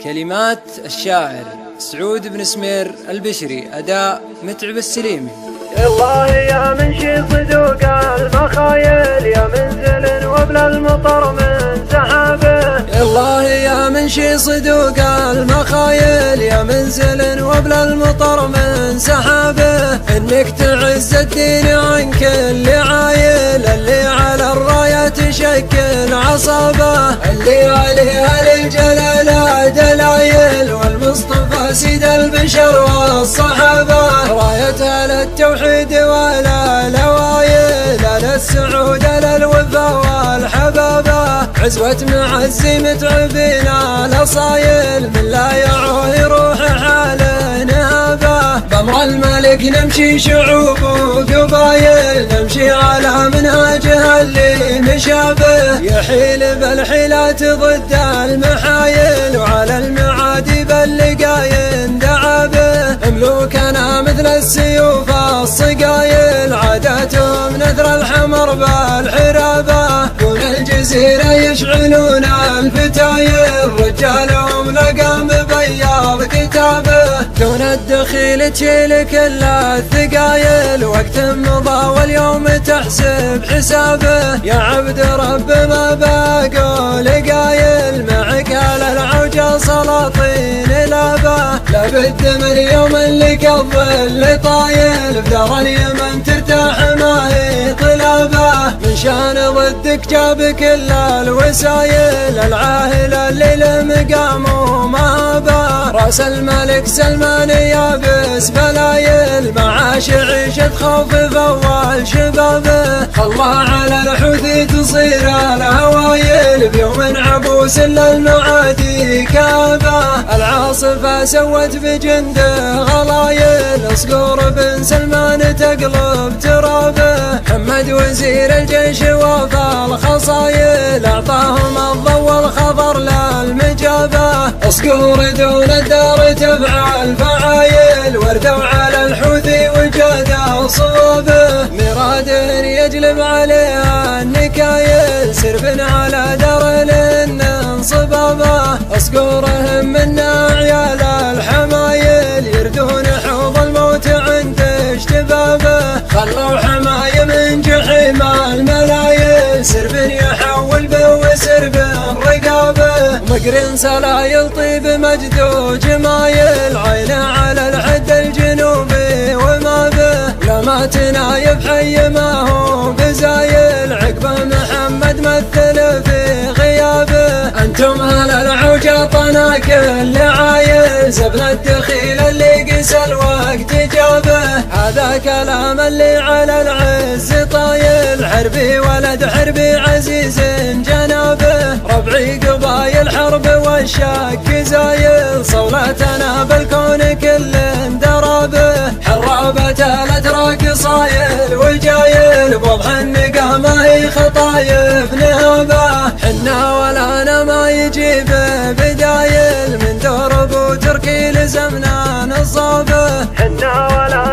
كلمات الشاعر سعود بن سمير البشري، أداء متعب السليمي. الله يا منشي صدوق المخايل، يا منزل وبل المطر من سحابه. الله يا منشي صدوق المخايل، يا منزل وبل المطر من سحابه. انك تعز الدين عن كل عايل، اللي على الراية تشكل عصابه، اللي عليها للجلالة دلايل، والمصطفى سيد البشر والصحابة. رايتها للتوحيد ولا لوايل، لا للسعود لا الوفا والحبابة. عزوة معز متعبين الاصايل، من لا يعوه يروح حال نهابه. بامر الملك نمشي شعوب وقبايل، نمشي على منهاجها اللي مشابه. يحيل بالحيلات ضد المحايل، وعلى المعادي باللقاين دعا به. ملوكنا مثل السيوف الصقايل، عاداتهم نثر الحمر بالحرابة. دون الجزيرة يشعلون الفتايل، رجالهم لقام بياض كتابه. دون الدخيل تشيل كل الثقايل، وقت مضى واليوم تحسب حسابه. يا عبد رب ما بقول قايل، معك على العوجة سلاطين لابه. لابد من يوم لك الظل طايل، بدار اليمن ترتاح ما هي طلابه. من شان ضدك جاب كل الوسايل، العاهل الليل مقامه مهابه. راس الملك سلمان يابس بلايل، معاش عيشة خوف فوال شبابه. الله على الحوثي تصير الهوايل، بيوم عبوس للمعادي كابه. العاصفة سوت بجنده غلايل، صقور بن سلمان تقلب ترابه. محمد وزير الجيش وفى الخصايل، اعطاهم الضوء والخضر للمجابه. صقور دون الدار تفعل فعايل، وردوا على الحوثي وجاد صوابه. مراد يجلب عليها النكايل، سرب على دار لن صبابه. صقورهم منا عيال الحمايل، يردون حوض الموت عند اشتبابه. خلوا حماية من جحيم الملايل، سرب يحول به وسرب رقابه. مقرن سلايل طيب مجد وجمايل، عينه على الحد الجنوبي وما به. لما تنايب حي ما هو بزايل، عقبه محمد مثل في غيابه. انتم اهل العوجة طنا كل عايل، زبن الدخيل اللي قس الوقت جابه. هذا كلام اللي على العز طايل، حربي ولد حربي عزيز جنابه. ربعي قبايل حرب والشك زايل، صولتنا بالكون كل درابه. حرابة الاتراك صايل وجايل، بوضح النقا ما هي خطايف نهابه. حنا ولا انا ما يجيب بدايل، من درب وتركي لزمنا نصابه. حنا ولا